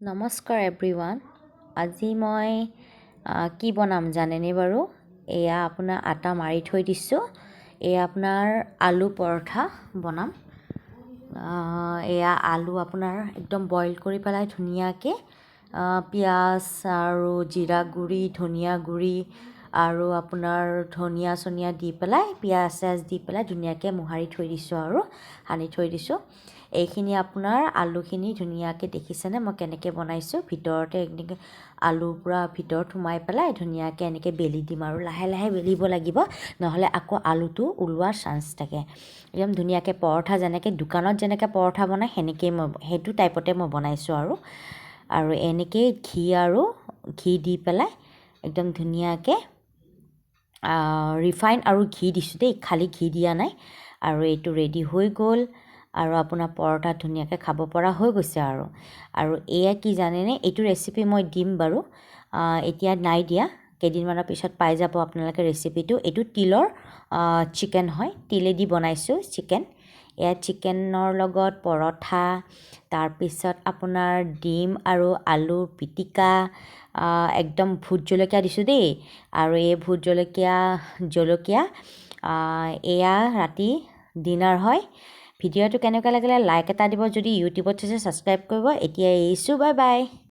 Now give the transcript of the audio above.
নমস্কাৰ এভৰিৱান। আজি মই কি বনাম জানেনে বাৰু? এয়া আপোনাৰ আটা মাৰি থৈ দিছোঁ। এয়া আপোনাৰ আলু পৰঠা বনাম। এয়া আলু আপোনাৰ একদম বইল কৰি পেলাই ধুনীয়াকৈ পিঁয়াজ আৰু জিৰা গুড়ি, ধনিয়া গুড়ি আৰু আপোনাৰ ধনিয়া চনিয়া দি পেলাই পিঁয়াজ চিয়াজ দি পেলাই ধুনীয়াকৈ মোহাৰি থৈ দিছোঁ আৰু সানি থৈ দিছোঁ। এইখিনি আপোনাৰ আলুখিনি ধুনীয়াকৈ দেখিছেনে মই কেনেকৈ বনাইছোঁ। ভিতৰতে এনেকৈ আলুৰ পৰা ভিতৰত সোমাই পেলাই ধুনীয়াকৈ এনেকৈ বেলি দিম আৰু লাহে লাহে বেলিব লাগিব, নহ'লে আকৌ আলুটো ওলোৱাৰ চান্স থাকে। একদম ধুনীয়াকৈ পৰঠা যেনেকৈ দোকানত যেনেকৈ পৰঠা বনায় সেনেকৈয়ে সেইটো টাইপতে মই বনাইছোঁ আৰু এনেকৈয়ে ঘি দি পেলাই একদম ধুনীয়াকৈ ৰিফাইন আৰু ঘি দিছোঁ দেই, খালী ঘি দিয়া নাই। আৰু এইটো ৰেডি হৈ গ'ল আৰু আপোনাৰ পৰঠা ধুনীয়াকৈ খাব পৰা হৈ গৈছে আৰু এয়া কি জানেনে, এইটো ৰেচিপি মই দিম বাৰু, এতিয়া নাই দিয়া, কেইদিনমানৰ পিছত পাই যাব আপোনালোকে ৰেচিপিটো। এইটো তিলৰ চিকেন হয়, তিলেদি বনাইছোঁ চিকেন। এয়া চিকেনৰ লগত পৰঠা, তাৰপিছত আপোনাৰ ডিম আৰু আলু পিটিকা, একদম ভোট জলকীয়া দিছোঁ দেই। আৰু এই ভোট জলকীয়া এয়া ৰাতি ডিনাৰ হয়। ভিডিঅ'টো কেনেকুৱা লাগিলে লাইক এটা দিব, যদি ইউটিউবত চাইছে ছাবস্ক্ৰাইব কৰিব। এতিয়া এৰিছোঁ, বাই বাই।